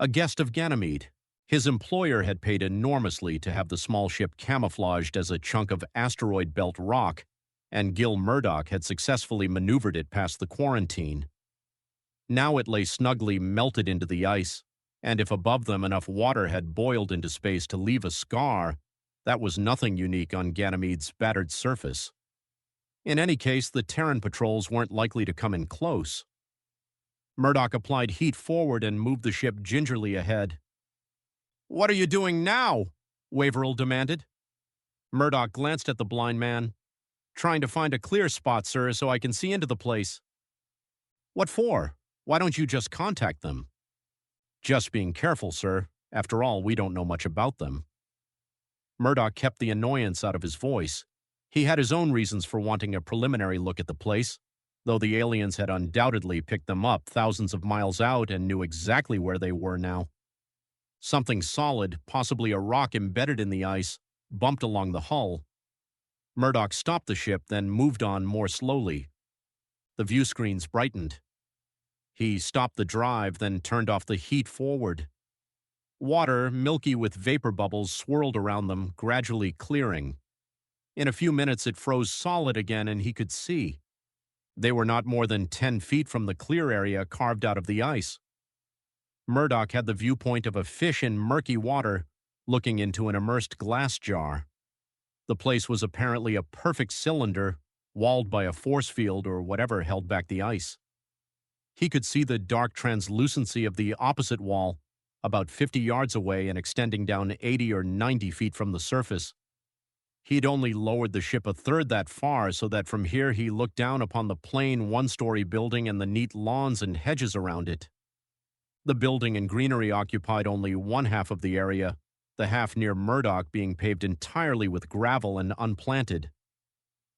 A guest of Ganymede. His employer had paid enormously to have the small ship camouflaged as a chunk of asteroid belt rock, and Gil Murdoch had successfully maneuvered it past the quarantine. Now it lay snugly melted into the ice, and if above them enough water had boiled into space to leave a scar, that was nothing unique on Ganymede's battered surface. In any case, the Terran patrols weren't likely to come in close. Murdoch applied heat forward and moved the ship gingerly ahead. "What are you doing now?" Waverill demanded. Murdoch glanced at the blind man. "Trying to find a clear spot, sir, so I can see into the place." "What for? Why don't you just contact them?" "Just being careful, sir. After all, we don't know much about them." Murdoch kept the annoyance out of his voice. He had his own reasons for wanting a preliminary look at the place, though the aliens had undoubtedly picked them up thousands of miles out and knew exactly where they were now. Something solid, possibly a rock embedded in the ice, bumped along the hull. Murdoch stopped the ship, then moved on more slowly. The view screens brightened. He stopped the drive, then turned off the heat forward. Water, milky with vapor bubbles, swirled around them, gradually clearing. In a few minutes it froze solid again and he could see. They were not more than 10 feet from the clear area carved out of the ice. Murdoch had the viewpoint of a fish in murky water, looking into an immersed glass jar. The place was apparently a perfect cylinder, walled by a force field or whatever held back the ice. He could see the dark translucency of the opposite wall, about 50 yards away and extending down 80 or 90 feet from the surface. He'd only lowered the ship a third that far so that from here he looked down upon the plain one-story building and the neat lawns and hedges around it. The building and greenery occupied only one half of the area, the half near Murdoch being paved entirely with gravel and unplanted.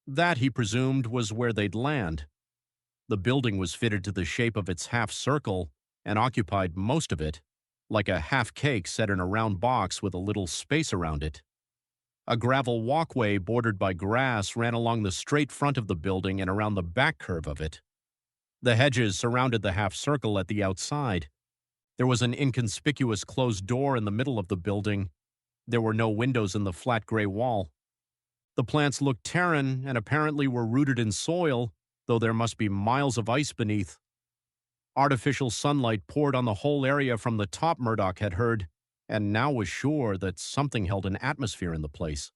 That, he presumed, was where they'd land. The building was fitted to the shape of its half-circle and occupied most of it, like a half-cake set in a round box with a little space around it. A gravel walkway bordered by grass ran along the straight front of the building and around the back curve of it. The hedges surrounded the half-circle at the outside. There was an inconspicuous closed door in the middle of the building. There were no windows in the flat gray wall. The plants looked Terran and apparently were rooted in soil, though there must be miles of ice beneath. Artificial sunlight poured on the whole area from the top, Murdoch had heard, and now was sure that something held an atmosphere in the place.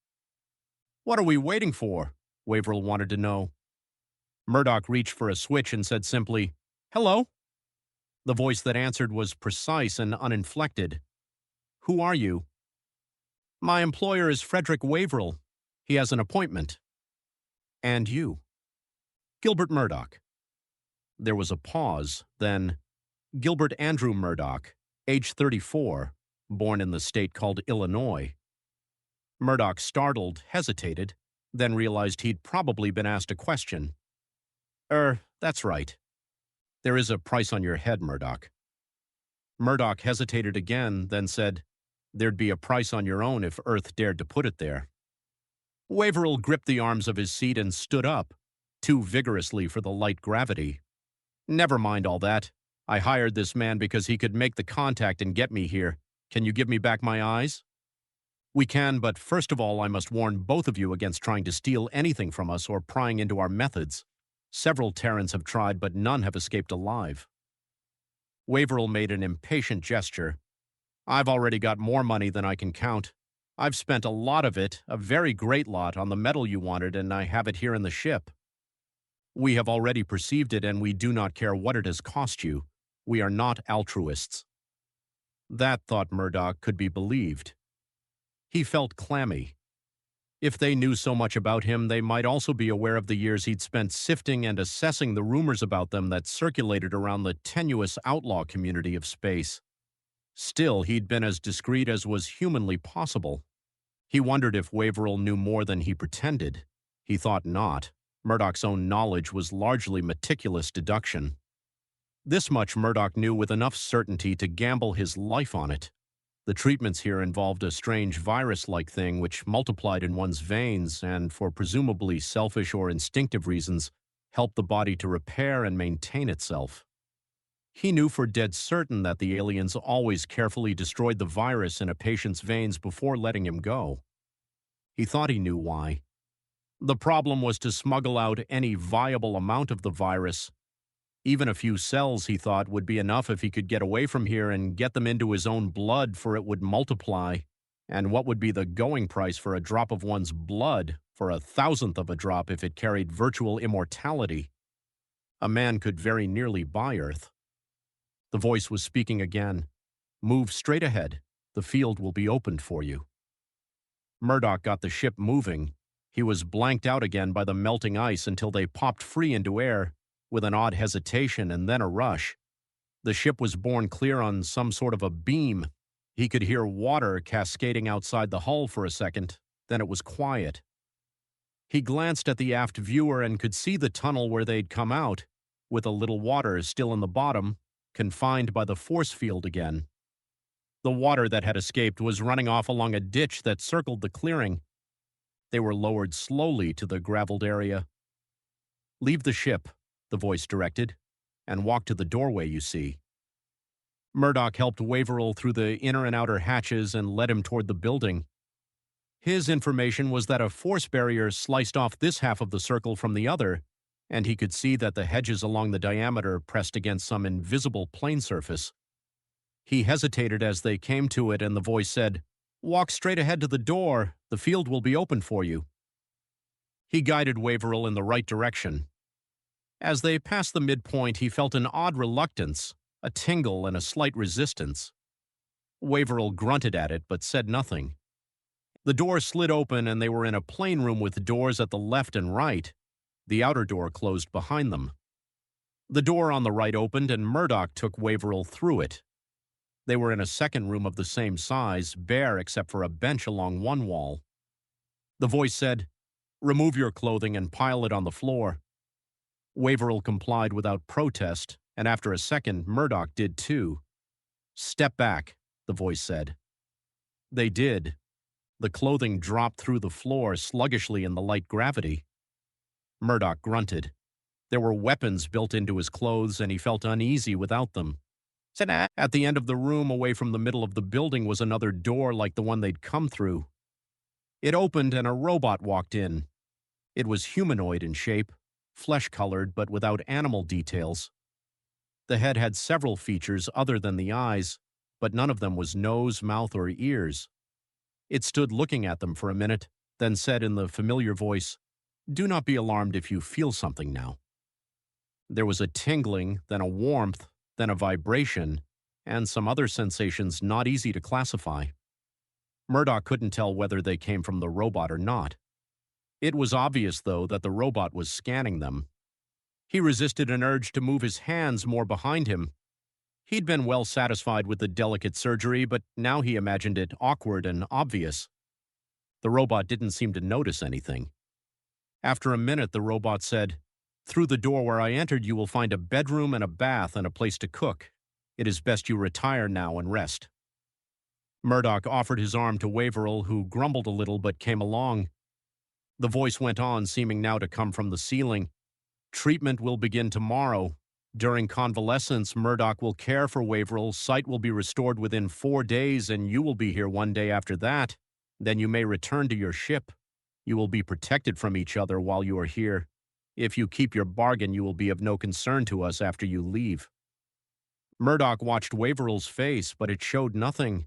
"What are we waiting for?" Waverill wanted to know. Murdoch reached for a switch and said simply, "Hello?" The voice that answered was precise and uninflected. "Who are you?" "My employer is Frederick Waverill. He has an appointment." "And you?" "Gilbert Murdoch." There was a pause, then, "Gilbert Andrew Murdoch, age 34, born in the state called Illinois." Murdoch, startled, hesitated, then realized he'd probably been asked a question. That's right. There is a price on your head, Murdoch." Murdoch hesitated again, then said, "There'd be a price on your own if Earth dared to put it there." Waverill gripped the arms of his seat and stood up, too vigorously for the light gravity. "Never mind all that. I hired this man because he could make the contact and get me here. Can you give me back my eyes?" "We can, but first of all I must warn both of you against trying to steal anything from us or prying into our methods. Several Terrans have tried, but none have escaped alive." Waverill made an impatient gesture. "I've already got more money than I can count. I've spent a lot of it, a very great lot, on the metal you wanted, and I have it here in the ship. We have already perceived it, and we do not care what it has cost you. We are not altruists." That, thought Murdoch, could be believed. He felt clammy. If they knew so much about him, they might also be aware of the years he'd spent sifting and assessing the rumors about them that circulated around the tenuous outlaw community of space. Still, he'd been as discreet as was humanly possible. He wondered if Waverill knew more than he pretended. He thought not. Murdoch's own knowledge was largely meticulous deduction. This much Murdoch knew with enough certainty to gamble his life on it. The treatments here involved a strange virus-like thing which multiplied in one's veins and, for presumably selfish or instinctive reasons, helped the body to repair and maintain itself. He knew for dead certain that the aliens always carefully destroyed the virus in a patient's veins before letting him go. He thought he knew why. The problem was to smuggle out any viable amount of the virus. Even a few cells, he thought, would be enough if he could get away from here and get them into his own blood, for it would multiply. And what would be the going price for a drop of one's blood, for 1,000th of a drop if it carried virtual immortality? A man could very nearly buy Earth. The voice was speaking again. Move straight ahead. The field will be opened for you. Murdoch got the ship moving. He was blanked out again by the melting ice until they popped free into air, with an odd hesitation and then a rush. The ship was borne clear on some sort of a beam. He could hear water cascading outside the hull for a second, then it was quiet. He glanced at the aft viewer and could see the tunnel where they'd come out, with a little water still in the bottom, confined by the force field again. The water that had escaped was running off along a ditch that circled the clearing. They were lowered slowly to the graveled area. Leave the ship, the voice directed, and walk to the doorway you see. Murdoch helped Waverill through the inner and outer hatches and led him toward the building. His information was that a force barrier sliced off this half of the circle from the other, and he could see that the hedges along the diameter pressed against some invisible plane surface. He hesitated as they came to it, and the voice said, "Walk straight ahead to the door. The field will be open for you." He guided Waverill in the right direction. As they passed the midpoint, he felt an odd reluctance, a tingle and a slight resistance. Waverill grunted at it, but said nothing. The door slid open, and they were in a plane room with doors at the left and right. The outer door closed behind them. The door on the right opened, and Murdoch took Waverill through it. They were in a second room of the same size, bare except for a bench along one wall. The voice said, "Remove your clothing and pile it on the floor." Waverill complied without protest, and after a second, Murdoch did too. "Step back," the voice said. They did. The clothing dropped through the floor sluggishly in the light gravity. Murdoch grunted. There were weapons built into his clothes, and he felt uneasy without them. At the end of the room, away from the middle of the building, was another door like the one they'd come through. It opened, and a robot walked in. It was humanoid in shape, flesh-colored but without animal details. The head had several features other than the eyes, but none of them was nose, mouth, or ears. It stood looking at them for a minute, then said in the familiar voice, "Do not be alarmed if you feel something now." There was a tingling, then a warmth, then a vibration, and some other sensations not easy to classify. Murdoch couldn't tell whether they came from the robot or not. It was obvious, though, that the robot was scanning them. He resisted an urge to move his hands more behind him. He'd been well satisfied with the delicate surgery, but now he imagined it awkward and obvious. The robot didn't seem to notice anything. After a minute, the robot said, "Through the door where I entered, you will find a bedroom and a bath and a place to cook. It is best you retire now and rest." Murdoch offered his arm to Waverill, who grumbled a little but came along. The voice went on, seeming now to come from the ceiling. "Treatment will begin tomorrow. During convalescence, Murdoch will care for Waverill. Sight will be restored within 4 days, and you will be here 1 day after that. Then you may return to your ship. You will be protected from each other while you are here. If you keep your bargain, you will be of no concern to us after you leave." Murdoch watched Waverill's face, but it showed nothing.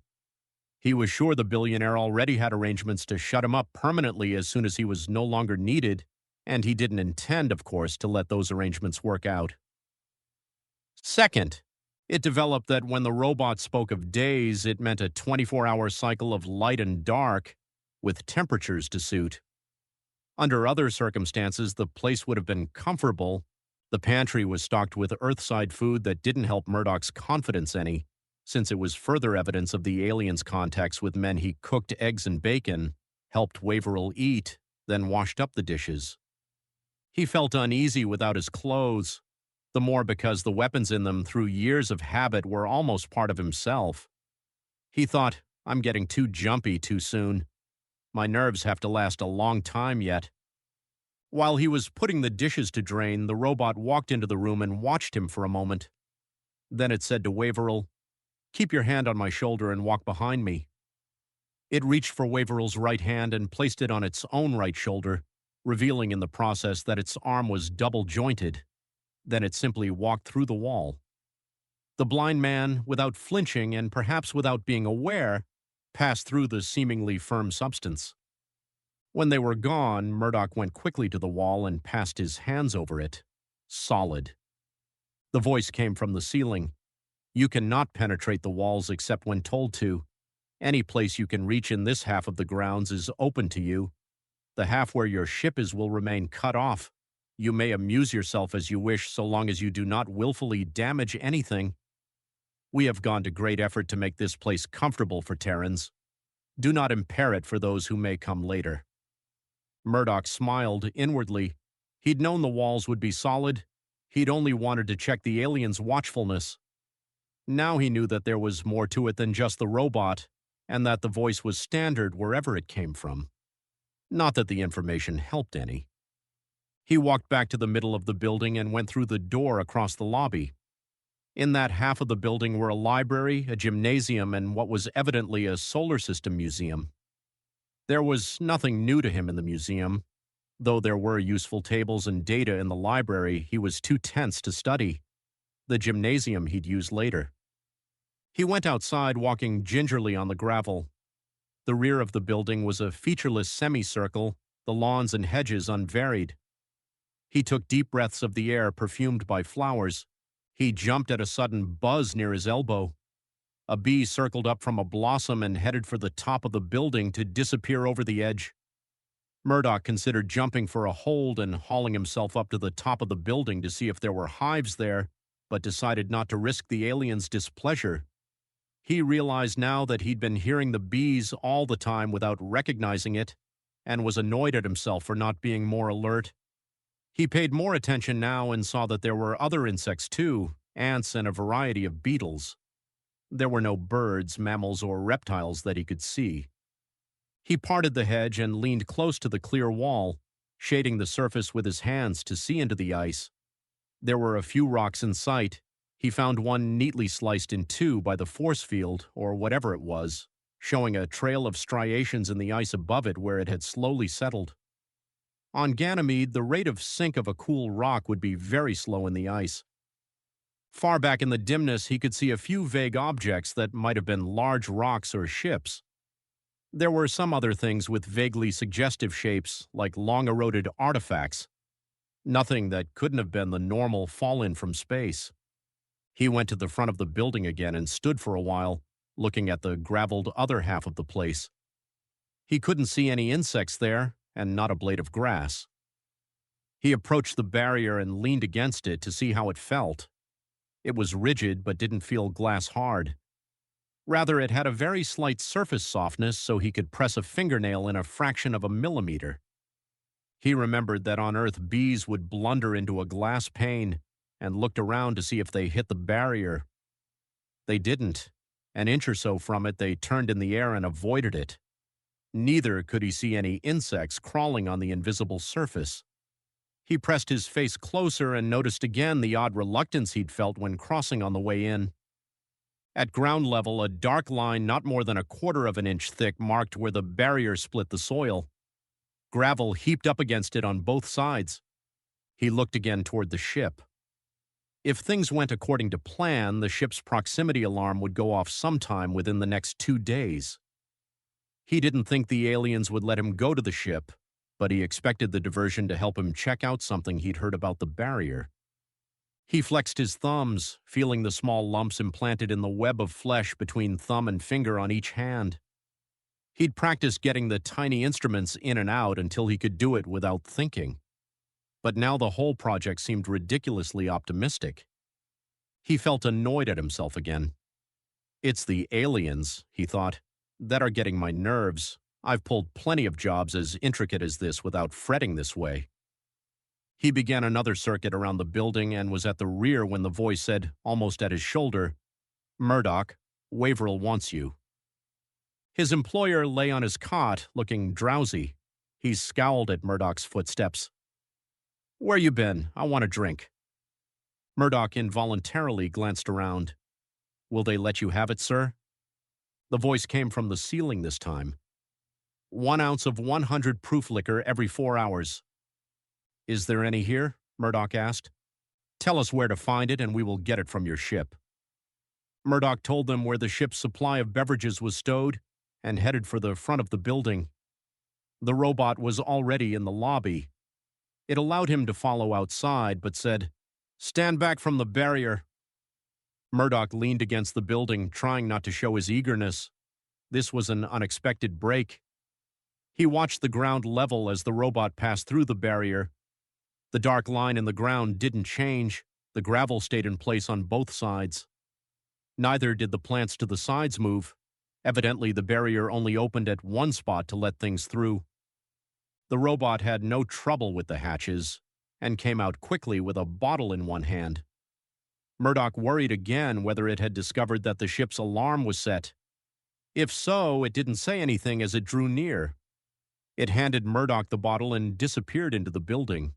He was sure the billionaire already had arrangements to shut him up permanently as soon as he was no longer needed, and he didn't intend, of course, to let those arrangements work out. Second, it developed that when the robot spoke of days, it meant a 24-hour cycle of light and dark, with temperatures to suit. Under other circumstances, the place would have been comfortable. The pantry was stocked with Earthside food that didn't help Murdoch's confidence any, since it was further evidence of the aliens' contacts with men he cooked eggs and bacon, helped Waverill eat, then washed up the dishes. He felt uneasy without his clothes, the more because the weapons in them through years of habit were almost part of himself. He thought, "I'm getting too jumpy too soon. My nerves have to last a long time yet." While he was putting the dishes to drain, the robot walked into the room and watched him for a moment. Then it said to Waverill, "Keep your hand on my shoulder and walk behind me." It reached for Waverill's right hand and placed it on its own right shoulder, revealing in the process that its arm was double-jointed. Then it simply walked through the wall. The blind man, without flinching and perhaps without being aware, passed through the seemingly firm substance. When they were gone, Murdoch went quickly to the wall and passed his hands over it. Solid. The voice came from the ceiling. "You cannot penetrate the walls except when told to. Any place you can reach in this half of the grounds is open to you. The half where your ship is will remain cut off. You may amuse yourself as you wish so long as you do not willfully damage anything. We have gone to great effort to make this place comfortable for Terrans. Do not impair it for those who may come later." Murdoch smiled inwardly. He'd known the walls would be solid. He'd only wanted to check the aliens' watchfulness. Now he knew that there was more to it than just the robot, and that the voice was standard wherever it came from. Not that the information helped any. He walked back to the middle of the building and went through the door across the lobby. In that half of the building were a library, a gymnasium, and what was evidently a solar system museum. There was nothing new to him in the museum. Though there were useful tables and data in the library, he was too tense to study. The gymnasium he'd use later. He went outside, walking gingerly on the gravel. The rear of the building was a featureless semicircle, the lawns and hedges unvaried. He took deep breaths of the air perfumed by flowers. He jumped at a sudden buzz near his elbow. A bee circled up from a blossom and headed for the top of the building to disappear over the edge. Murdoch considered jumping for a hold and hauling himself up to the top of the building to see if there were hives there, but decided not to risk the aliens' displeasure. He realized now that he'd been hearing the bees all the time without recognizing it, and was annoyed at himself for not being more alert. He paid more attention now and saw that there were other insects too, ants and a variety of beetles. There were no birds, mammals, or reptiles that he could see. He parted the hedge and leaned close to the clear wall, shading the surface with his hands to see into the ice. There were a few rocks in sight. He found one neatly sliced in two by the force field, or whatever it was, showing a trail of striations in the ice above it where it had slowly settled. On Ganymede, the rate of sink of a cool rock would be very slow in the ice. Far back in the dimness, he could see a few vague objects that might have been large rocks or ships. There were some other things with vaguely suggestive shapes, like long-eroded artifacts. Nothing that couldn't have been the normal fall-in from space. He went to the front of the building again and stood for a while, looking at the graveled other half of the place. He couldn't see any insects there, and not a blade of grass. He approached the barrier and leaned against it to see how it felt. It was rigid but didn't feel glass-hard. Rather, it had a very slight surface softness so he could press a fingernail in a fraction of a millimeter. He remembered that on Earth bees would blunder into a glass pane and looked around to see if they hit the barrier. They didn't. An inch or so from it, they turned in the air and avoided it. Neither could he see any insects crawling on the invisible surface. He pressed his face closer and noticed again the odd reluctance he'd felt when crossing on the way in. At ground level, a dark line not more than a quarter of an inch thick marked where the barrier split the soil. Gravel heaped up against it on both sides. He looked again toward the ship. If things went according to plan, the ship's proximity alarm would go off sometime within the next 2 days. He didn't think the aliens would let him go to the ship, but he expected the diversion to help him check out something he'd heard about the barrier. He flexed his thumbs, feeling the small lumps implanted in the web of flesh between thumb and finger on each hand. He'd practiced getting the tiny instruments in and out until he could do it without thinking. But now the whole project seemed ridiculously optimistic. He felt annoyed at himself again. It's the aliens, he thought, that are getting my nerves. I've pulled plenty of jobs as intricate as this without fretting this way. He began another circuit around the building and was at the rear when the voice said, almost at his shoulder, "Murdoch, Waverill wants you." His employer lay on his cot, looking drowsy. He scowled at Murdoch's footsteps. "Where you been? I want a drink." Murdoch involuntarily glanced around. Will they let you have it, sir? The voice came from the ceiling this time. 1 ounce of 100 proof liquor every 4 hours. Is there any here? Murdoch asked. Tell us where to find it and we will get it from your ship. Murdoch told them where the ship's supply of beverages was stowed and headed for the front of the building. The robot was already in the lobby. It allowed him to follow outside, but said, Stand back from the barrier. Murdoch leaned against the building, trying not to show his eagerness. This was an unexpected break. He watched the ground level as the robot passed through the barrier. The dark line in the ground didn't change. The gravel stayed in place on both sides. Neither did the plants to the sides move. Evidently, the barrier only opened at one spot to let things through. The robot had no trouble with the hatches and came out quickly with a bottle in one hand. Murdoch worried again whether it had discovered that the ship's alarm was set. If so, it didn't say anything as it drew near. It handed Murdoch the bottle and disappeared into the building.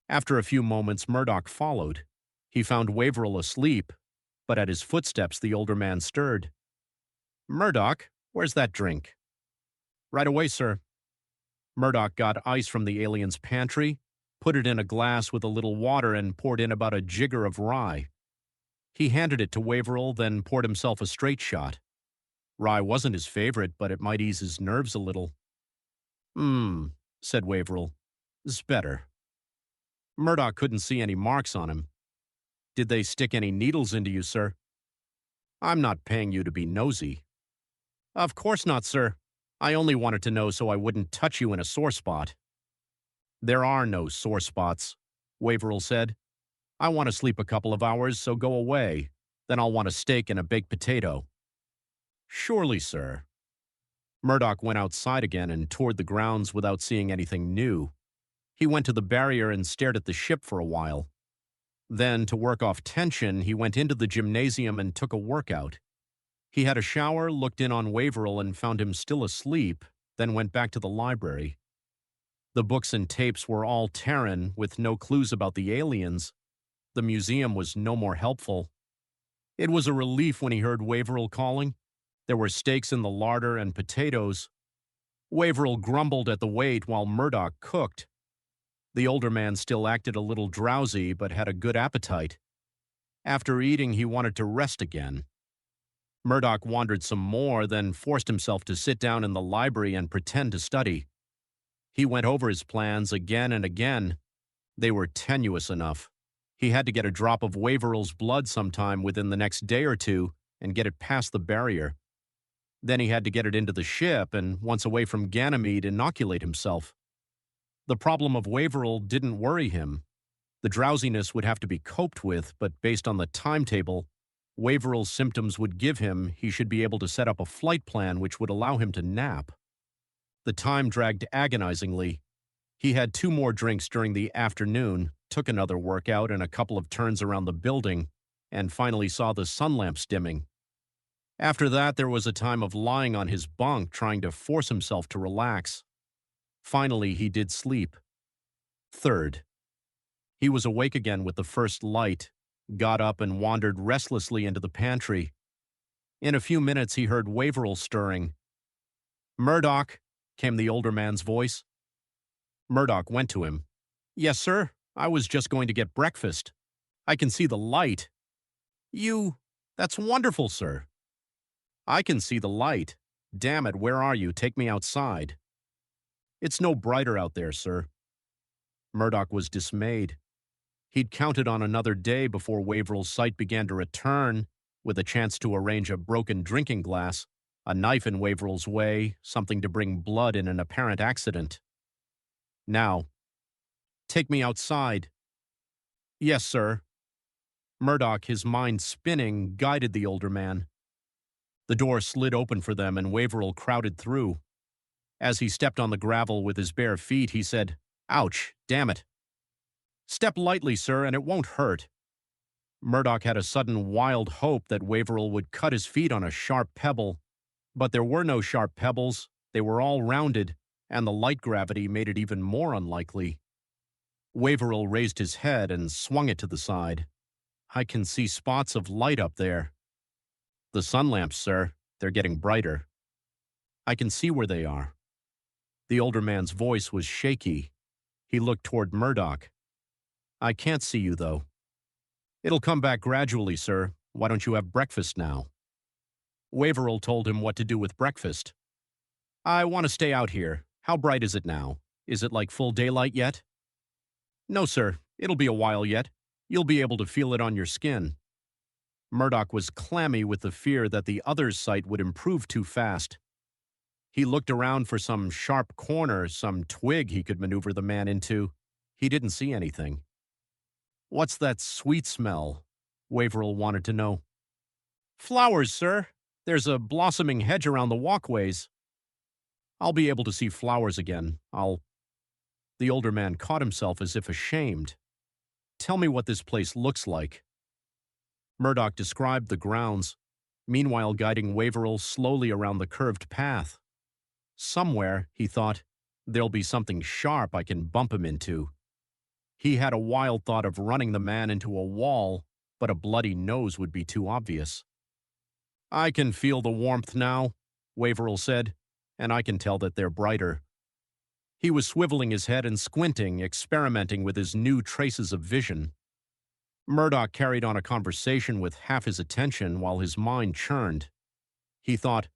After a few moments, Murdoch followed. He found Waverill asleep, but at his footsteps the older man stirred. Murdoch, where's that drink? Right away, sir. Murdoch got ice from the alien's pantry, put it in a glass with a little water, and poured in about a jigger of rye. He handed it to Waverill, then poured himself a straight shot. Rye wasn't his favorite, but it might ease his nerves a little. Said Waverill. It's better. Murdoch couldn't see any marks on him. Did they stick any needles into you, sir? I'm not paying you to be nosy. Of course not, sir. I only wanted to know so I wouldn't touch you in a sore spot. There are no sore spots, Waverill said. I want to sleep a couple of hours, so go away. Then I'll want a steak and a baked potato. Surely, sir. Murdoch went outside again and toured the grounds without seeing anything new. He went to the barrier and stared at the ship for a while. Then, to work off tension, he went into the gymnasium and took a workout. He had a shower, looked in on Waverill and found him still asleep, then went back to the library. The books and tapes were all Terran, with no clues about the aliens. The museum was no more helpful. It was a relief when he heard Waverill calling. There were steaks in the larder and potatoes. Waverill grumbled at the wait while Murdoch cooked. The older man still acted a little drowsy, but had a good appetite. After eating, he wanted to rest again. Murdoch wandered some more, then forced himself to sit down in the library and pretend to study. He went over his plans again and again. They were tenuous enough. He had to get a drop of Waverill's blood sometime within the next day or two and get it past the barrier. Then he had to get it into the ship and, once away from Ganymede, inoculate himself. The problem of Waverill didn't worry him. The drowsiness would have to be coped with, but based on the timetable Waverill's symptoms would give him, he should be able to set up a flight plan which would allow him to nap. The time dragged agonizingly. He had 2 more drinks during the afternoon, took another workout and a couple of turns around the building, and finally saw the sun lamps dimming. After that, there was a time of lying on his bunk trying to force himself to relax. Finally, he did sleep. 3rd. He was awake again with the first light, got up and wandered restlessly into the pantry. In a few minutes, he heard Waverill stirring. Murdoch, came the older man's voice. Murdoch went to him. Yes, sir. I was just going to get breakfast. I can see the light. That's wonderful, sir. I can see the light. Damn it, where are you? Take me outside. It's no brighter out there, sir. Murdoch was dismayed. He'd counted on another day before Waverill's sight began to return, with a chance to arrange a broken drinking glass, a knife in Waverill's way, something to bring blood in an apparent accident. Now, take me outside. Yes, sir. Murdoch, his mind spinning, guided the older man. The door slid open for them and Waverill crowded through. As he stepped on the gravel with his bare feet, he said, Ouch, damn it. Step lightly, sir, and it won't hurt. Murdoch had a sudden wild hope that Waverill would cut his feet on a sharp pebble, but there were no sharp pebbles. They were all rounded, and the light gravity made it even more unlikely. Waverill raised his head and swung it to the side. I can see spots of light up there. The sun lamps, sir. They're getting brighter. I can see where they are. The older man's voice was shaky. He looked toward Murdoch. I can't see you, though. It'll come back gradually, sir. Why don't you have breakfast now? Waverill told him what to do with breakfast. I want to stay out here. How bright is it now? Is it like full daylight yet? No, sir. It'll be a while yet. You'll be able to feel it on your skin. Murdoch was clammy with the fear that the other's sight would improve too fast. He looked around for some sharp corner, some twig he could maneuver the man into. He didn't see anything. What's that sweet smell? Waverill wanted to know. Flowers, sir. There's a blossoming hedge around the walkways. I'll be able to see flowers again. The older man caught himself as if ashamed. Tell me what this place looks like. Murdoch described the grounds, meanwhile guiding Waverill slowly around the curved path. Somewhere, he thought, there'll be something sharp I can bump him into. He had a wild thought of running the man into a wall, but a bloody nose would be too obvious. I can feel the warmth now, Waverill said, and I can tell that they're brighter. He was swiveling his head and squinting, experimenting with his new traces of vision. Murdoch carried on a conversation with half his attention while his mind churned. He thought,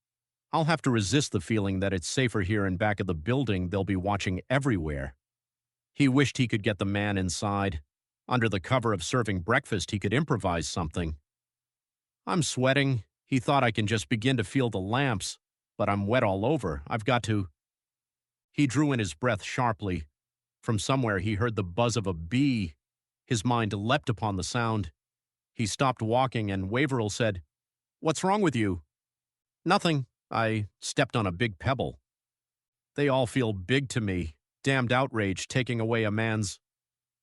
I'll have to resist the feeling that it's safer here in back of the building. They'll be watching everywhere. He wished he could get the man inside. Under the cover of serving breakfast, he could improvise something. I'm sweating. He thought I can just begin to feel the lamps, but I'm wet all over. I've got to. He drew in his breath sharply. From somewhere he heard the buzz of a bee. His mind leapt upon the sound. He stopped walking and Waverill said, What's wrong with you? Nothing. I stepped on a big pebble. They all feel big to me. Damned outrage taking away a man's...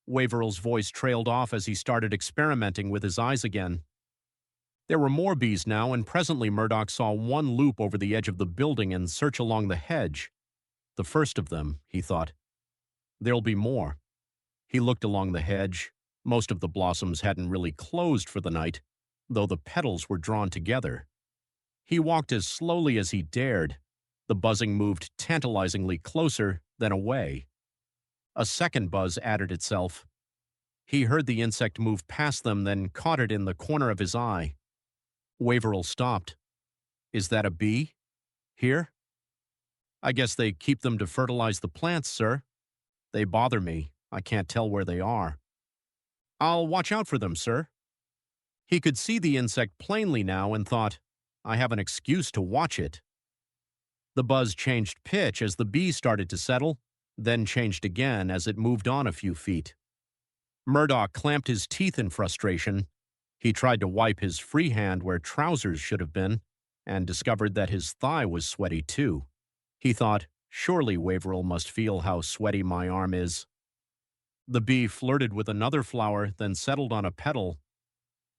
Waverill's voice trailed off as he started experimenting with his eyes again. There were more bees now, and presently Murdoch saw one loop over the edge of the building and search along the hedge. The first of them, he thought. There'll be more. He looked along the hedge. Most of the blossoms hadn't really closed for the night, though the petals were drawn together. He walked as slowly as he dared. The buzzing moved tantalizingly closer, then away. A second buzz added itself. He heard the insect move past them, then caught it in the corner of his eye. Waverill stopped. Is that a bee? Here? I guess they keep them to fertilize the plants, sir. They bother me. I can't tell where they are. I'll watch out for them, sir. He could see the insect plainly now and thought, I have an excuse to watch it. The buzz changed pitch as the bee started to settle, then changed again as it moved on a few feet. Murdoch clamped his teeth in frustration. He tried to wipe his free hand where trousers should have been, and discovered that his thigh was sweaty too. He thought, surely Waverill must feel how sweaty my arm is. The bee flirted with another flower, then settled on a petal.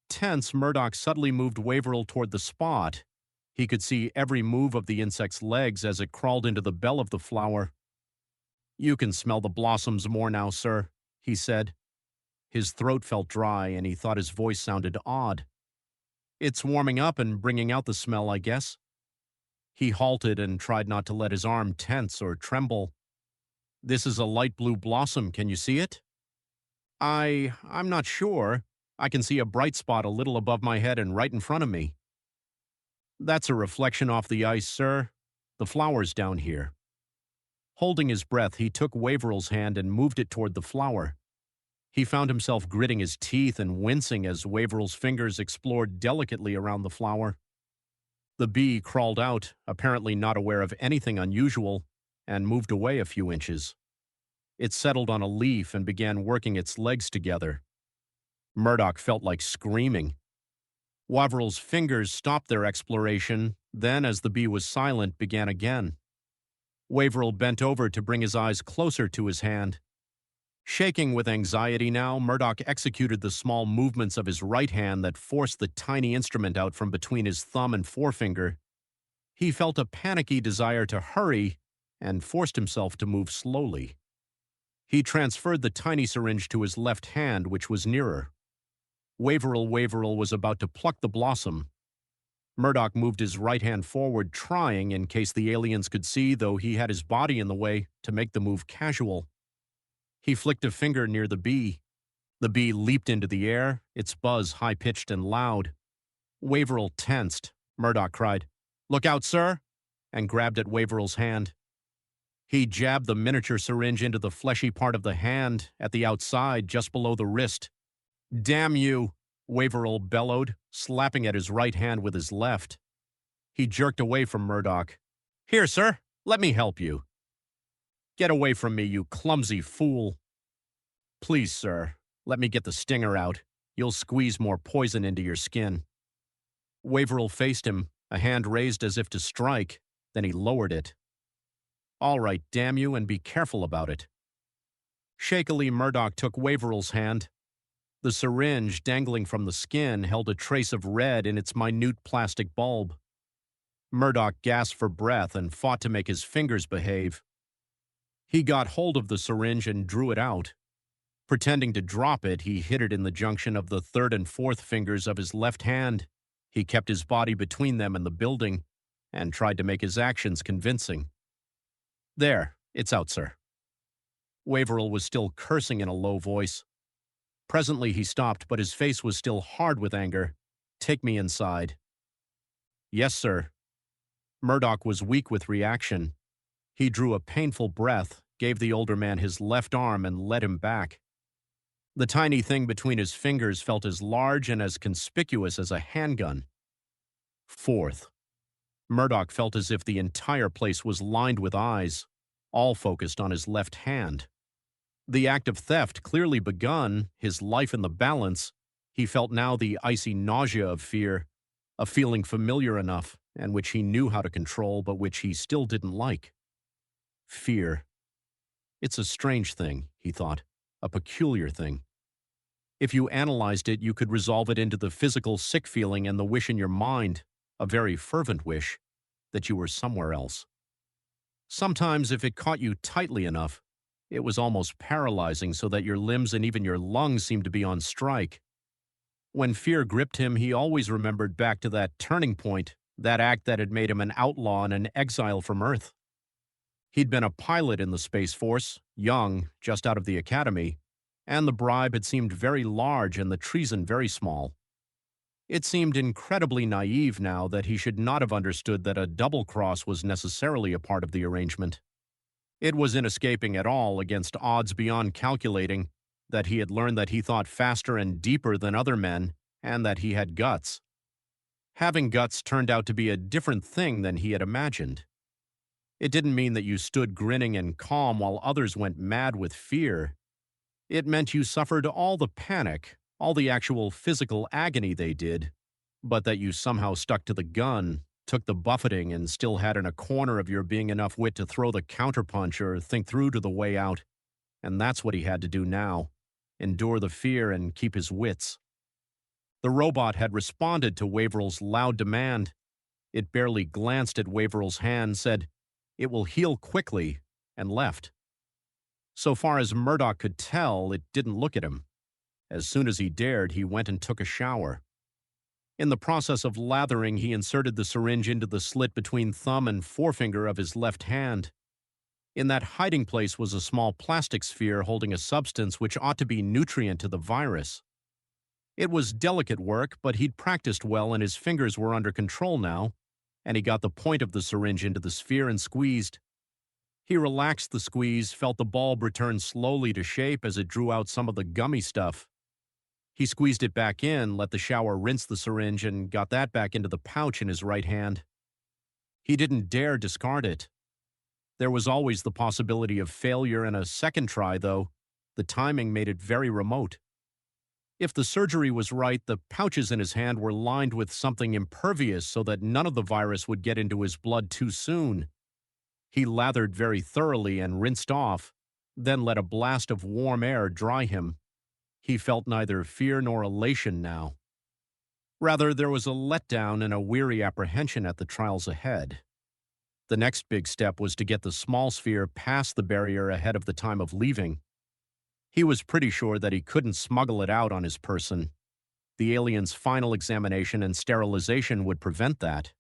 Tense, Murdoch subtly moved Waverill toward the spot. He could see every move of the insect's legs as it crawled into the bell of the flower. You can smell the blossoms more now, sir, he said. His throat felt dry, and he thought his voice sounded odd. It's warming up and bringing out the smell, I guess. He halted and tried not to let his arm tense or tremble. This is a light blue blossom. Can you see it? I'm not sure. I can see a bright spot a little above my head and right in front of me. That's a reflection off the ice, sir. The flower's down here. Holding his breath, he took Waverill's hand and moved it toward the flower. He found himself gritting his teeth and wincing as Waverill's fingers explored delicately around the flower. The bee crawled out, apparently not aware of anything unusual, and moved away a few inches. It settled on a leaf and began working its legs together. Murdoch felt like screaming. Waverill's fingers stopped their exploration, then, as the bee was silent, began again. Waverill bent over to bring his eyes closer to his hand. Shaking with anxiety now, Murdoch executed the small movements of his right hand that forced the tiny instrument out from between his thumb and forefinger. He felt a panicky desire to hurry and forced himself to move slowly. He transferred the tiny syringe to his left hand, which was nearer. Waverill was about to pluck the blossom. Murdoch moved his right hand forward, trying, in case the aliens could see, though he had his body in the way, to make the move casual. He flicked a finger near the bee. The bee leaped into the air, its buzz high-pitched and loud. Waverill tensed. Murdoch cried, "Look out, sir!" and grabbed at Waverill's hand. He jabbed the miniature syringe into the fleshy part of the hand, at the outside, just below the wrist. "Damn you!" Waverill bellowed, slapping at his right hand with his left. He jerked away from Murdoch. "Here, sir, let me help you." "Get away from me, you clumsy fool." "Please, sir, let me get the stinger out. You'll squeeze more poison into your skin." Waverill faced him, a hand raised as if to strike, then he lowered it. "All right, damn you, and be careful about it." Shakily, Murdoch took Waverill's hand. The syringe, dangling from the skin, held a trace of red in its minute plastic bulb. Murdoch gasped for breath and fought to make his fingers behave. He got hold of the syringe and drew it out. Pretending to drop it, he hid it in the junction of the third and fourth fingers of his left hand. He kept his body between them and the building, and tried to make his actions convincing. "There, it's out, sir." Waverill was still cursing in a low voice. Presently he stopped, but his face was still hard with anger. "Take me inside." "Yes, sir." Murdoch was weak with reaction. He drew a painful breath, gave the older man his left arm, and led him back. The tiny thing between his fingers felt as large and as conspicuous as a handgun. Fourth. Murdoch felt as if the entire place was lined with eyes, all focused on his left hand. The act of theft clearly begun, his life in the balance. He felt now the icy nausea of fear, a feeling familiar enough, and which he knew how to control, but which he still didn't like. Fear. It's a strange thing, he thought, a peculiar thing. If you analyzed it, you could resolve it into the physical sick feeling and the wish in your mind, a very fervent wish, that you were somewhere else. Sometimes, if it caught you tightly enough, it was almost paralyzing, so that your limbs and even your lungs seemed to be on strike. When fear gripped him, he always remembered back to that turning point, that act that had made him an outlaw and an exile from Earth. He'd been a pilot in the Space Force, young, just out of the academy, and the bribe had seemed very large and the treason very small. It seemed incredibly naive now that he should not have understood that a double cross was necessarily a part of the arrangement. It was inescaping at all, against odds beyond calculating, that he had learned that he thought faster and deeper than other men, and that he had guts. Having guts turned out to be a different thing than he had imagined. It didn't mean that you stood grinning and calm while others went mad with fear. It meant you suffered all the panic, all the actual physical agony they did, but that you somehow stuck to the gun, took the buffeting, and still had in a corner of your being enough wit to throw the counterpunch or think through to the way out. And that's what he had to do now, endure the fear and keep his wits. The robot had responded to Waverill's loud demand. It barely glanced at Waverill's hand, said, "It will heal quickly," and left. So far as Murdoch could tell, it didn't look at him. As soon as he dared, he went and took a shower. In the process of lathering, he inserted the syringe into the slit between thumb and forefinger of his left hand. In that hiding place was a small plastic sphere holding a substance which ought to be nutrient to the virus. It was delicate work, but he'd practiced well and his fingers were under control now, and he got the point of the syringe into the sphere and squeezed. He relaxed the squeeze, felt the bulb return slowly to shape as it drew out some of the gummy stuff. He squeezed it back in, let the shower rinse the syringe, and got that back into the pouch in his right hand. He didn't dare discard it. There was always the possibility of failure and a second try, though. The timing made it very remote. If the surgery was right, the pouches in his hand were lined with something impervious so that none of the virus would get into his blood too soon. He lathered very thoroughly and rinsed off, then let a blast of warm air dry him. He felt neither fear nor elation now. Rather, there was a letdown and a weary apprehension at the trials ahead. The next big step was to get the small sphere past the barrier ahead of the time of leaving. He was pretty sure that he couldn't smuggle it out on his person. The alien's final examination and sterilization would prevent that.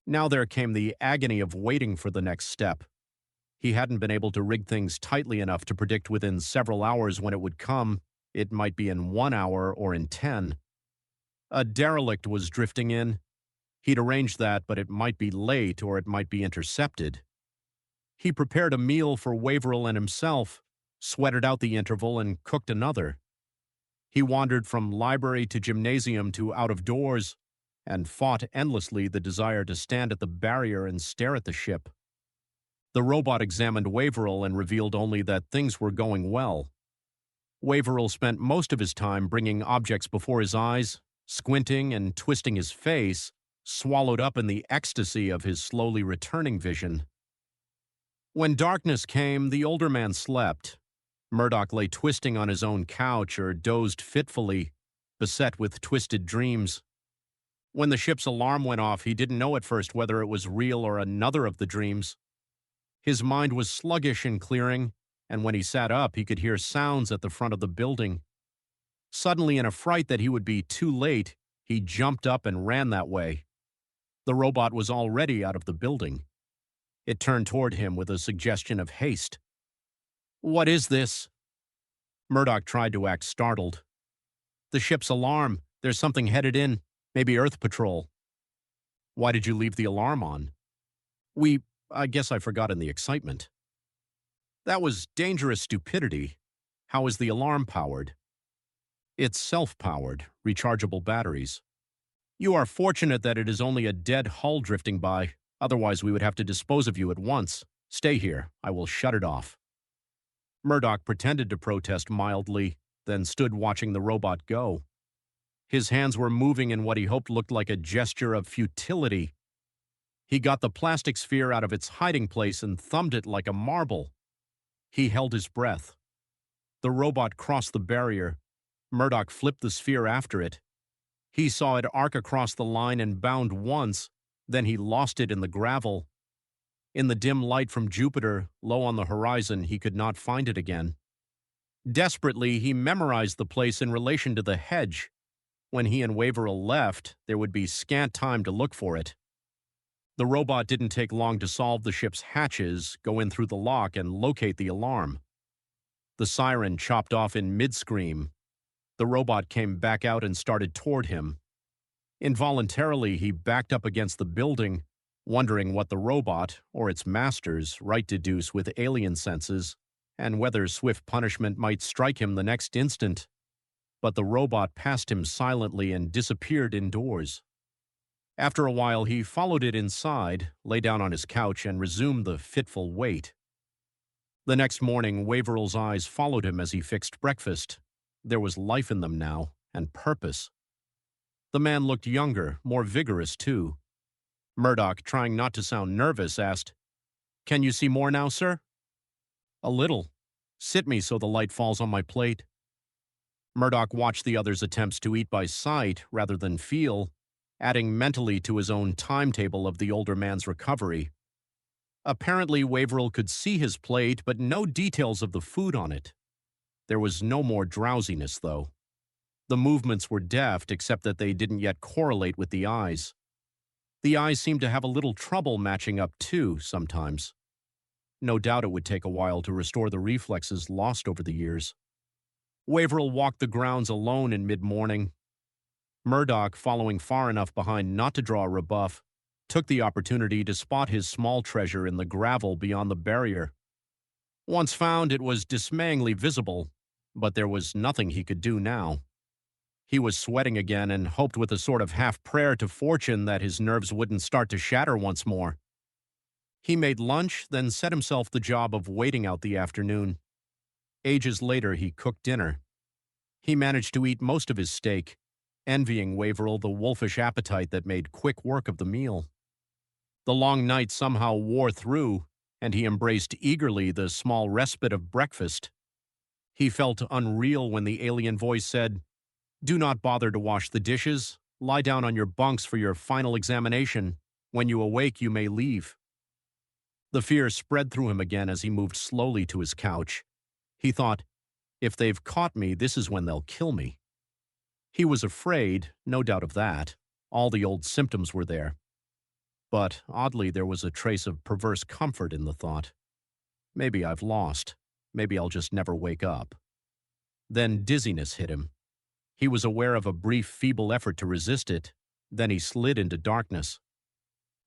Now there came the agony of waiting for the next step. He hadn't been able to rig things tightly enough to predict within several hours when it would come. It might be in 1 hour or in 10. A derelict was drifting in. He'd arranged that, but it might be late or it might be intercepted. He prepared a meal for Waverill and himself, sweated out the interval, and cooked another. He wandered from library to gymnasium to out of doors and fought endlessly the desire to stand at the barrier and stare at the ship. The robot examined Waverill and revealed only that things were going well. Waverill spent most of his time bringing objects before his eyes, squinting and twisting his face, swallowed up in the ecstasy of his slowly returning vision. When darkness came, the older man slept. Murdoch lay twisting on his own couch or dozed fitfully, beset with twisted dreams. When the ship's alarm went off, he didn't know at first whether it was real or another of the dreams. His mind was sluggish and clearing, and when he sat up, he could hear sounds at the front of the building. Suddenly, in a fright that he would be too late, he jumped up and ran that way. The robot was already out of the building. It turned toward him with a suggestion of haste. "What is this?" Murdoch tried to act startled. "The ship's alarm. There's something headed in. Maybe Earth Patrol." "Why did you leave the alarm on?" I guess I forgot in the excitement." "That was dangerous stupidity. How is the alarm powered?" "It's self-powered, rechargeable batteries." "You are fortunate that it is only a dead hull drifting by. Otherwise, we would have to dispose of you at once. Stay here. I will shut it off." Murdoch pretended to protest mildly, then stood watching the robot go. His hands were moving in what he hoped looked like a gesture of futility. He got the plastic sphere out of its hiding place and thumbed it like a marble. He held his breath. The robot crossed the barrier. Murdoch flipped the sphere after it. He saw it arc across the line and bound once, then he lost it in the gravel. In the dim light from Jupiter, low on the horizon, he could not find it again. Desperately, he memorized the place in relation to the hedge. When he and Waverill left, there would be scant time to look for it. The robot didn't take long to solve the ship's hatches, go in through the lock, and locate the alarm. The siren chopped off in mid-scream. The robot came back out and started toward him. Involuntarily, he backed up against the building, wondering what the robot, or its masters, might deduce with alien senses, and whether swift punishment might strike him the next instant. But the robot passed him silently and disappeared indoors. After a while, he followed it inside, lay down on his couch, and resumed the fitful wait. The next morning, Waverill's eyes followed him as he fixed breakfast. There was life in them now, and purpose. The man looked younger, more vigorous, too. Murdoch, trying not to sound nervous, asked, "Can you see more now, sir?" "A little. Sit me so the light falls on my plate." Murdoch watched the other's attempts to eat by sight rather than feel, adding mentally to his own timetable of the older man's recovery. Apparently, Waverill could see his plate, but no details of the food on it. There was no more drowsiness, though. The movements were deft, except that they didn't yet correlate with the eyes. The eyes seemed to have a little trouble matching up, too, sometimes. No doubt it would take a while to restore the reflexes lost over the years. Waverill walked the grounds alone in mid-morning. Murdoch, following far enough behind not to draw a rebuff, took the opportunity to spot his small treasure in the gravel beyond the barrier. Once found, it was dismayingly visible, but there was nothing he could do now. He was sweating again and hoped with a sort of half-prayer to fortune that his nerves wouldn't start to shatter once more. He made lunch, then set himself the job of waiting out the afternoon. Ages later, he cooked dinner. He managed to eat most of his steak, envying Waverill the wolfish appetite that made quick work of the meal. The long night somehow wore through, and he embraced eagerly the small respite of breakfast. He felt unreal when the alien voice said, "Do not bother to wash the dishes. Lie down on your bunks for your final examination. When you awake, you may leave." The fear spread through him again as he moved slowly to his couch. He thought, "If they've caught me, this is when they'll kill me." He was afraid, no doubt of that. All the old symptoms were there. But, oddly, there was a trace of perverse comfort in the thought. Maybe I've lost. Maybe I'll just never wake up. Then dizziness hit him. He was aware of a brief, feeble effort to resist it. Then he slid into darkness.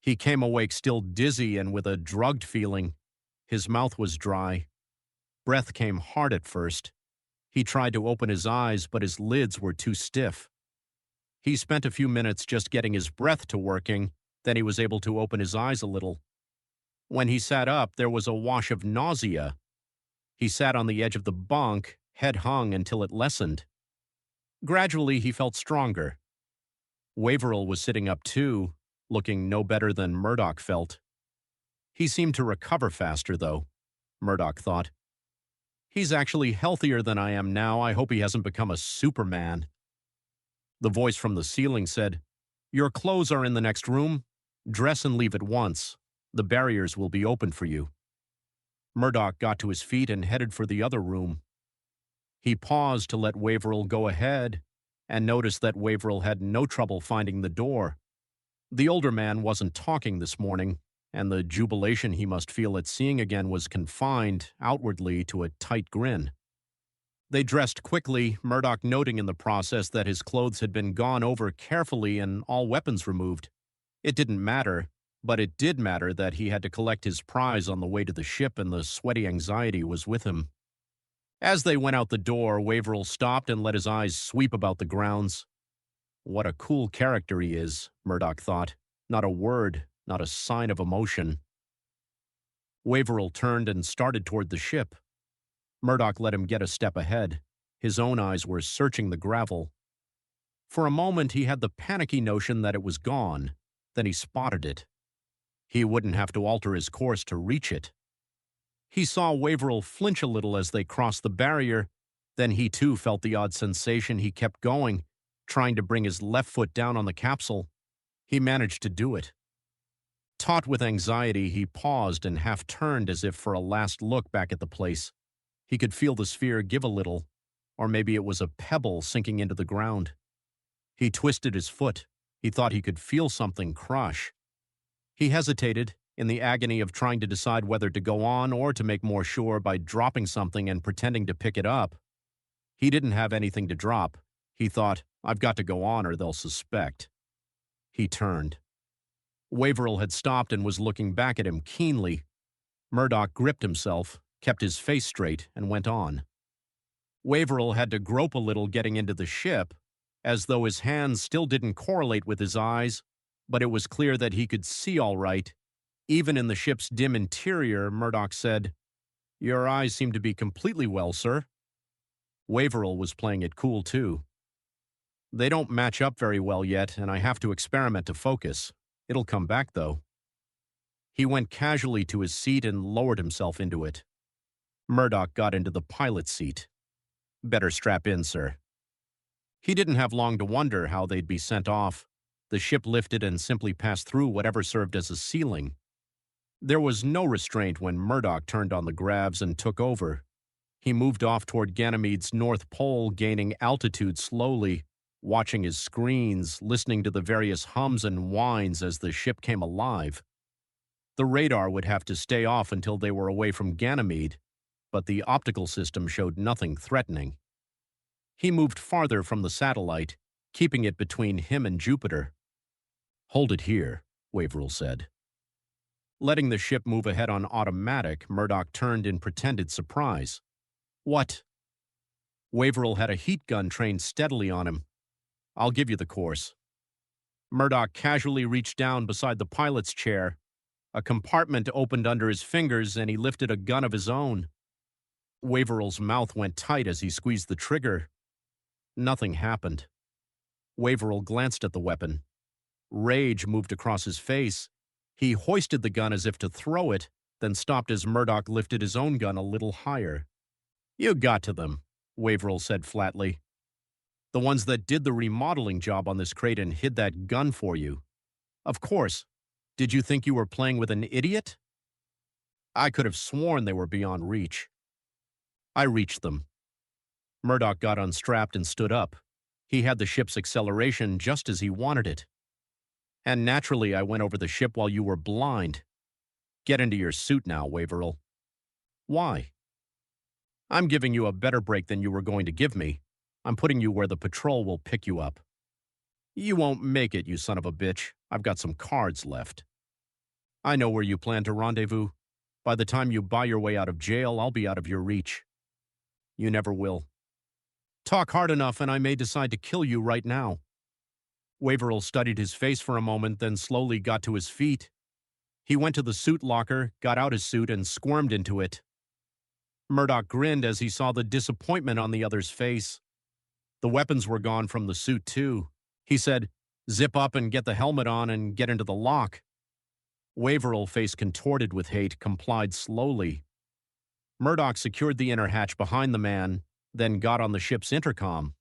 He came awake still dizzy and with a drugged feeling. His mouth was dry. Breath came hard at first. He tried to open his eyes, but his lids were too stiff. He spent a few minutes just getting his breath to working, then he was able to open his eyes a little. When he sat up, there was a wash of nausea. He sat on the edge of the bunk, head hung until it lessened. Gradually, he felt stronger. Waverill was sitting up too, looking no better than Murdoch felt. He seemed to recover faster, though, Murdoch thought. He's actually healthier than I am now. I hope he hasn't become a Superman. The voice from the ceiling said, "Your clothes are in the next room. Dress and leave at once. The barriers will be open for you." Murdoch got to his feet and headed for the other room. He paused to let Waverill go ahead and noticed that Waverill had no trouble finding the door. The older man wasn't talking this morning, and the jubilation he must feel at seeing again was confined, outwardly, to a tight grin. They dressed quickly, Murdoch noting in the process that his clothes had been gone over carefully and all weapons removed. It didn't matter, but it did matter that he had to collect his prize on the way to the ship, and the sweaty anxiety was with him. As they went out the door, Waverill stopped and let his eyes sweep about the grounds. What a cool character he is, Murdoch thought. Not a word, not a sign of emotion. Waverill turned and started toward the ship. Murdoch let him get a step ahead. His own eyes were searching the gravel. For a moment, he had the panicky notion that it was gone. Then he spotted it. He wouldn't have to alter his course to reach it. He saw Waverill flinch a little as they crossed the barrier. Then he too felt the odd sensation. He kept going, trying to bring his left foot down on the capsule. He managed to do it. Taut with anxiety, he paused and half turned as if for a last look back at the place. He could feel the sphere give a little, or maybe it was a pebble sinking into the ground. He twisted his foot. He thought he could feel something crush. He hesitated, in the agony of trying to decide whether to go on or to make more sure by dropping something and pretending to pick it up. He didn't have anything to drop. He thought, I've got to go on or they'll suspect. He turned. Waverill had stopped and was looking back at him keenly. Murdoch gripped himself, kept his face straight, and went on. Waverill had to grope a little getting into the ship, as though his hands still didn't correlate with his eyes, but it was clear that he could see all right. Even in the ship's dim interior, Murdoch said, "Your eyes seem to be completely well, sir." Waverill was playing it cool, too. "They don't match up very well yet, and I have to experiment to focus. It'll come back, though." He went casually to his seat and lowered himself into it. Murdoch got into the pilot's seat. "Better strap in, sir." He didn't have long to wonder how they'd be sent off. The ship lifted and simply passed through whatever served as a ceiling. There was no restraint when Murdoch turned on the gravs and took over. He moved off toward Ganymede's north pole, gaining altitude slowly, watching his screens, listening to the various hums and whines as the ship came alive. The radar would have to stay off until they were away from Ganymede, but the optical system showed nothing threatening. He moved farther from the satellite, keeping it between him and Jupiter. "Hold it here," Waverill said. Letting the ship move ahead on automatic, Murdoch turned in pretended surprise. "What?" Waverill had a heat gun trained steadily on him. "I'll give you the course." Murdoch casually reached down beside the pilot's chair. A compartment opened under his fingers, and he lifted a gun of his own. Waverill's mouth went tight as he squeezed the trigger. Nothing happened. Waverill glanced at the weapon. Rage moved across his face. He hoisted the gun as if to throw it, then stopped as Murdoch lifted his own gun a little higher. "You got to them," Waverill said flatly. "The ones that did the remodeling job on this crate and hid that gun for you. Of course. Did you think you were playing with an idiot?" "I could have sworn they were beyond reach." "I reached them." Murdoch got unstrapped and stood up. He had the ship's acceleration just as he wanted it. And naturally, I went over the ship while you were blind. Get into your suit now, Waverill. Why? I'm giving you a better break than you were going to give me. I'm putting you where the patrol will pick you up. You won't make it, you son of a bitch. I've got some cards left. I know where you plan to rendezvous. By the time you buy your way out of jail, I'll be out of your reach. You never will. Talk hard enough and I may decide to kill you right now. Waverill studied his face for a moment, then slowly got to his feet. He went to the suit locker, got out his suit, and squirmed into it. Murdoch grinned as he saw the disappointment on the other's face. The weapons were gone from the suit, too. He said, "Zip up and get the helmet on and get into the lock." Waverill, face contorted with hate, complied slowly. Murdoch secured the inner hatch behind the man, then got on the ship's intercom.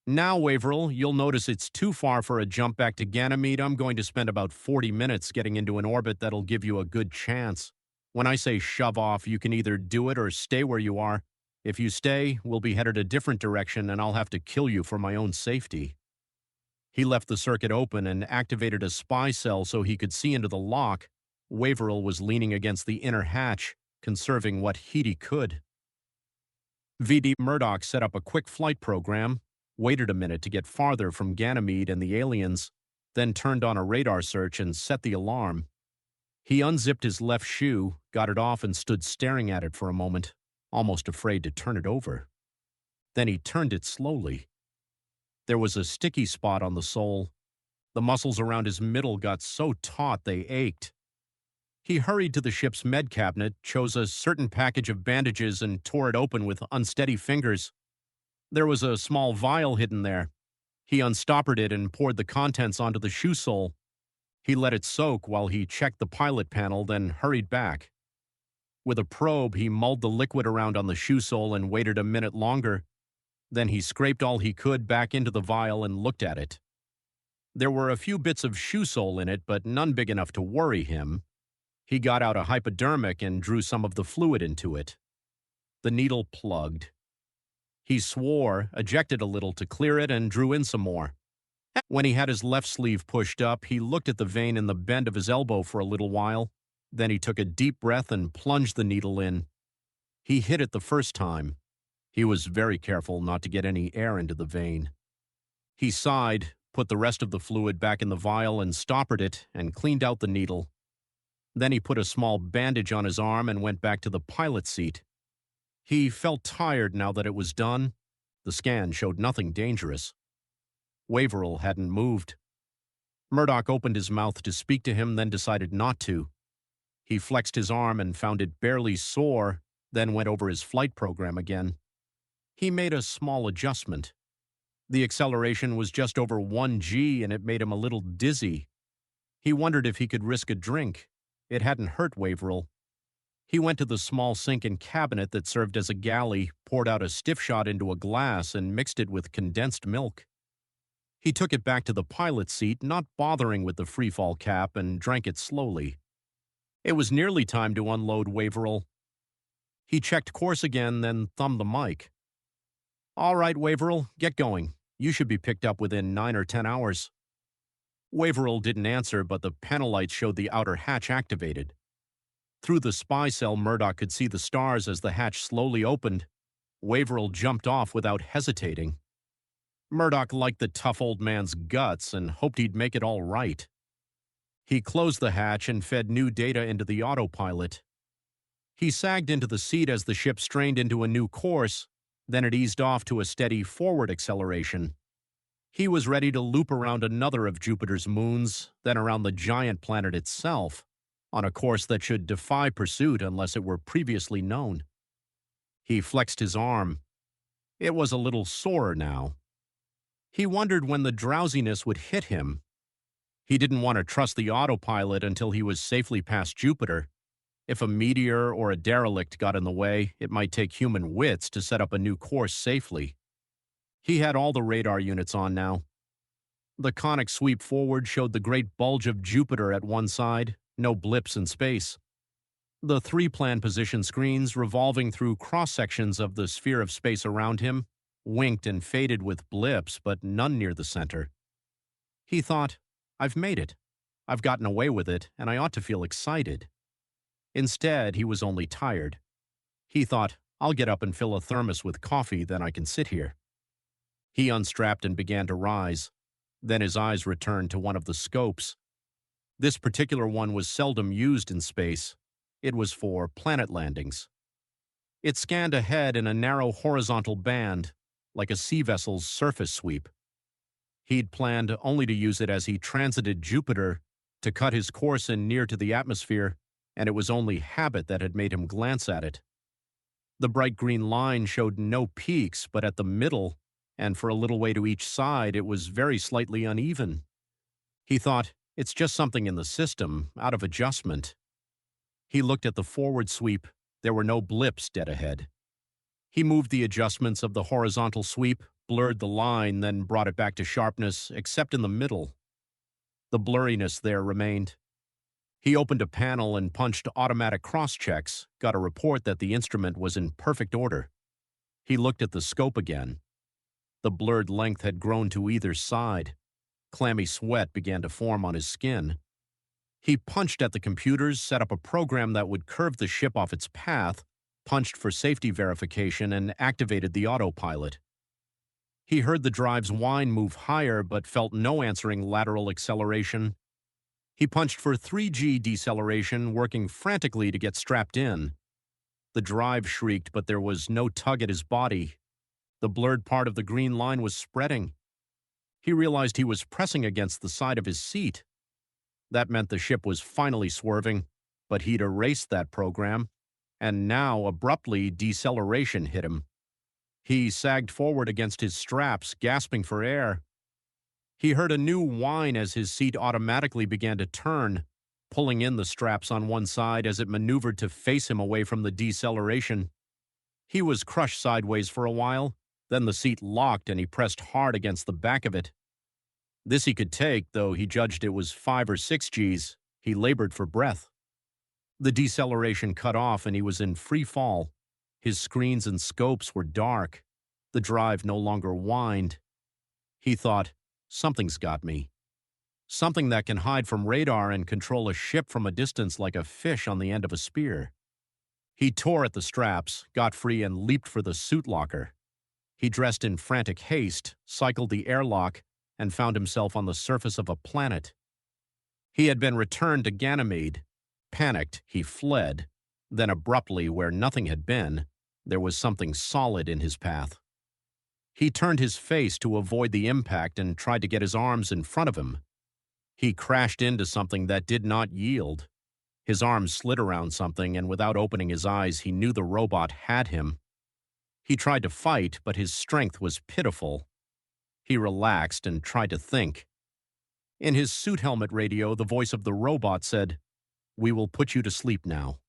Now, Waverill, you'll notice it's too far for a jump back to Ganymede. I'm going to spend about 40 minutes getting into an orbit that'll give you a good chance. When I say shove off, you can either do it or stay where you are. If you stay, we'll be headed a different direction and I'll have to kill you for my own safety. He left the circuit open and activated a spy cell so he could see into the lock. Waverill was leaning against the inner hatch, conserving what heat he could. VD Murdoch set up a quick flight program, waited a minute to get farther from Ganymede and the aliens, then turned on a radar search and set the alarm. He unzipped his left shoe, got it off, and stood staring at it for a moment, almost afraid to turn it over. Then he turned it slowly. There was a sticky spot on the sole. The muscles around his middle got so taut they ached. He hurried to the ship's med cabinet, chose a certain package of bandages, and tore it open with unsteady fingers. There was a small vial hidden there. He unstoppered it and poured the contents onto the shoe sole. He let it soak while he checked the pilot panel, then hurried back. With a probe, he mulled the liquid around on the shoe sole and waited a minute longer. Then he scraped all he could back into the vial and looked at it. There were a few bits of shoe sole in it, but none big enough to worry him. He got out a hypodermic and drew some of the fluid into it. The needle plugged. He swore, ejected a little to clear it, and drew in some more. When he had his left sleeve pushed up, he looked at the vein in the bend of his elbow for a little while. Then he took a deep breath and plunged the needle in. He hit it the first time. He was very careful not to get any air into the vein. He sighed, put the rest of the fluid back in the vial and stoppered it, and cleaned out the needle. Then he put a small bandage on his arm and went back to the pilot's seat. He felt tired now that it was done. The scan showed nothing dangerous. Waverill hadn't moved. Murdoch opened his mouth to speak to him, then decided not to. He flexed his arm and found it barely sore, then went over his flight program again. He made a small adjustment. The acceleration was just over 1 g and it made him a little dizzy. He wondered if he could risk a drink. It hadn't hurt Waverill. He went to the small sink and cabinet that served as a galley, poured out a stiff shot into a glass, and mixed it with condensed milk. He took it back to the pilot's seat, not bothering with the freefall cap, and drank it slowly. It was nearly time to unload Waverill. He checked course again, then thumbed the mic. "All right, Waverill, get going. You should be picked up within 9 or 10 hours. Waverill didn't answer, but the panel lights showed the outer hatch activated. Through the spy cell, Murdoch could see the stars as the hatch slowly opened. Waverill jumped off without hesitating. Murdoch liked the tough old man's guts and hoped he'd make it all right. He closed the hatch and fed new data into the autopilot. He sagged into the seat as the ship strained into a new course, then it eased off to a steady forward acceleration. He was ready to loop around another of Jupiter's moons, then around the giant planet itself, on a course that should defy pursuit unless it were previously known. He flexed his arm. It was a little sore now. He wondered when the drowsiness would hit him. He didn't want to trust the autopilot until he was safely past Jupiter. If a meteor or a derelict got in the way, it might take human wits to set up a new course safely. He had all the radar units on now. The conic sweep forward showed the great bulge of Jupiter at one side, no blips in space. The 3-plan position screens revolving through cross-sections of the sphere of space around him, winked and faded with blips, but none near the center. He thought, I've made it. I've gotten away with it, and I ought to feel excited. Instead, he was only tired. He thought, I'll get up and fill a thermos with coffee, then I can sit here. He unstrapped and began to rise. Then his eyes returned to one of the scopes. This particular one was seldom used in space. It was for planet landings. It scanned ahead in a narrow horizontal band, like a sea vessel's surface sweep. He'd planned only to use it as he transited Jupiter to cut his course in near to the atmosphere, and it was only habit that had made him glance at it. The bright green line showed no peaks, but at the middle, and for a little way to each side, it was very slightly uneven. He thought, it's just something in the system, out of adjustment. He looked at the forward sweep. There were no blips dead ahead. He moved the adjustments of the horizontal sweep, blurred the line, then brought it back to sharpness, except in the middle. The blurriness there remained. He opened a panel and punched automatic cross-checks, got a report that the instrument was in perfect order. He looked at the scope again. The blurred length had grown to either side. Clammy sweat began to form on his skin. He punched at the computers, set up a program that would curve the ship off its path, punched for safety verification, and activated the autopilot. He heard the drive's whine move higher, but felt no answering lateral acceleration. He punched for 3G deceleration, working frantically to get strapped in. The drive shrieked, but there was no tug at his body. The blurred part of the green line was spreading. He realized he was pressing against the side of his seat. That meant the ship was finally swerving, but he'd erased that program, and now, abruptly, deceleration hit him. He sagged forward against his straps, gasping for air. He heard a new whine as his seat automatically began to turn, pulling in the straps on one side as it maneuvered to face him away from the deceleration. He was crushed sideways for a while, then the seat locked and he pressed hard against the back of it. This he could take, though he judged it was 5 or 6 Gs. He labored for breath. The deceleration cut off and he was in free fall. His screens and scopes were dark. The drive no longer whined. He thought, something's got me. Something that can hide from radar and control a ship from a distance like a fish on the end of a spear. He tore at the straps, got free, and leaped for the suit locker. He dressed in frantic haste, cycled the airlock, and found himself on the surface of a planet. He had been returned to Ganymede. Panicked, he fled. Then abruptly, where nothing had been, there was something solid in his path. He turned his face to avoid the impact and tried to get his arms in front of him. He crashed into something that did not yield. His arms slid around something, and without opening his eyes, he knew the robot had him. He tried to fight, but his strength was pitiful. He relaxed and tried to think. In his suit helmet radio, the voice of the robot said, "We will put you to sleep now."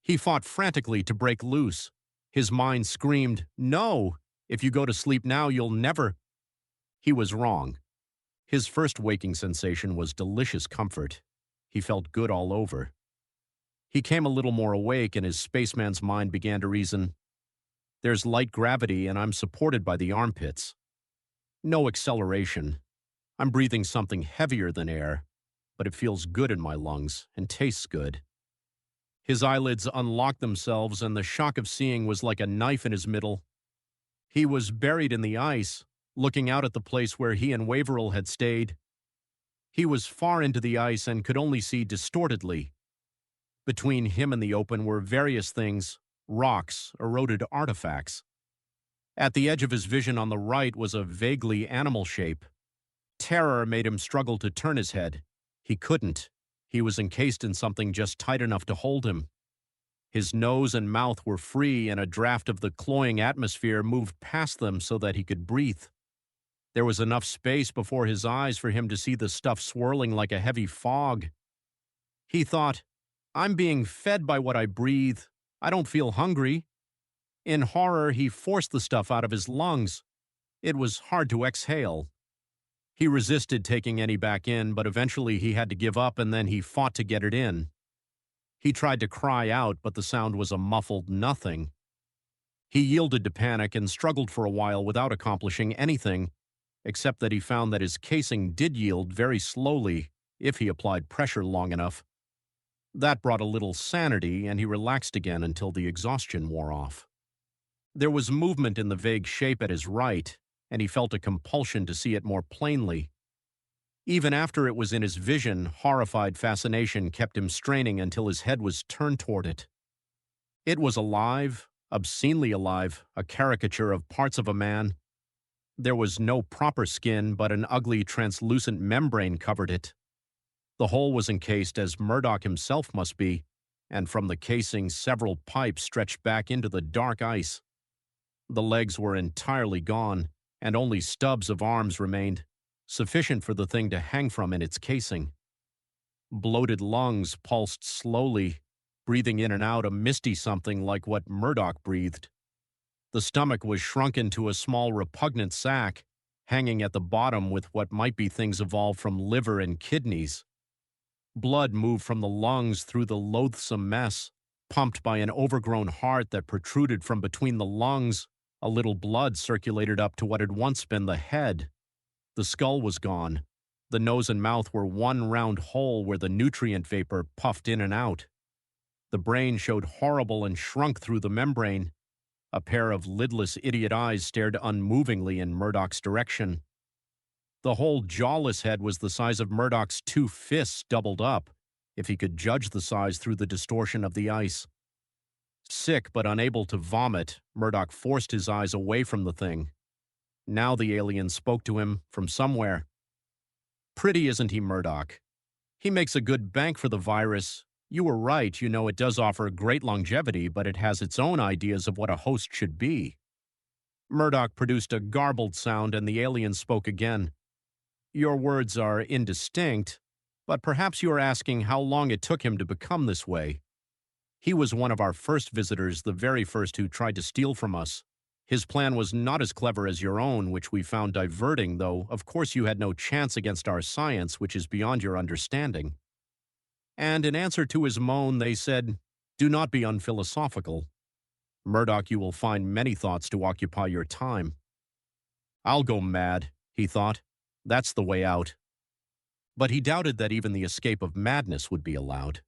He fought frantically to break loose. His mind screamed, "No! If you go to sleep now, you'll never—" He was wrong. His first waking sensation was delicious comfort. He felt good all over. He came a little more awake, and his spaceman's mind began to reason, "There's light gravity, and I'm supported by the armpits. No acceleration. I'm breathing something heavier than air, but it feels good in my lungs and tastes good." His eyelids unlocked themselves, and the shock of seeing was like a knife in his middle. He was buried in the ice, looking out at the place where he and Waverill had stayed. He was far into the ice and could only see distortedly. Between him and the open were various things, rocks, eroded artifacts. At the edge of his vision on the right was a vaguely animal shape. Terror made him struggle to turn his head. He couldn't. He was encased in something just tight enough to hold him. His nose and mouth were free, and a draft of the cloying atmosphere moved past them so that he could breathe. There was enough space before his eyes for him to see the stuff swirling like a heavy fog. He thought, "I'm being fed by what I breathe. I don't feel hungry." In horror, he forced the stuff out of his lungs. It was hard to exhale. He resisted taking any back in, but eventually he had to give up, and then he fought to get it in. He tried to cry out, but the sound was a muffled nothing. He yielded to panic and struggled for a while without accomplishing anything, except that he found that his casing did yield very slowly if he applied pressure long enough. That brought a little sanity, and he relaxed again until the exhaustion wore off. There was movement in the vague shape at his right, and he felt a compulsion to see it more plainly. Even after it was in his vision, horrified fascination kept him straining until his head was turned toward it. It was alive, obscenely alive, a caricature of parts of a man. There was no proper skin, but an ugly, translucent membrane covered it. The hole was encased as Murdoch himself must be, and from the casing several pipes stretched back into the dark ice. The legs were entirely gone, and only stubs of arms remained, sufficient for the thing to hang from in its casing. Bloated lungs pulsed slowly, breathing in and out a misty something like what Murdoch breathed. The stomach was shrunken to a small repugnant sac, hanging at the bottom with what might be things evolved from liver and kidneys. Blood moved from the lungs through the loathsome mess, pumped by an overgrown heart that protruded from between the lungs. A little blood circulated up to what had once been the head. The skull was gone. The nose and mouth were one round hole where the nutrient vapor puffed in and out. The brain showed horrible and shrunk through the membrane. A pair of lidless idiot eyes stared unmovingly in Murdoch's direction. The whole jawless head was the size of Murdoch's two fists doubled up, if he could judge the size through the distortion of the ice. Sick but unable to vomit, Murdoch forced his eyes away from the thing. Now the alien spoke to him from somewhere. "Pretty, isn't he, Murdoch? He makes a good bank for the virus. You were right, it does offer great longevity, but it has its own ideas of what a host should be." Murdoch produced a garbled sound, and the alien spoke again. "Your words are indistinct, but perhaps you are asking how long it took him to become this way. He was one of our first visitors, the very first who tried to steal from us. His plan was not as clever as your own, which we found diverting, though of course you had no chance against our science, which is beyond your understanding." And in answer to his moan, they said, "Do not be unphilosophical. Murdoch, you will find many thoughts to occupy your time." "I'll go mad," he thought. "That's the way out." But he doubted that even the escape of madness would be allowed.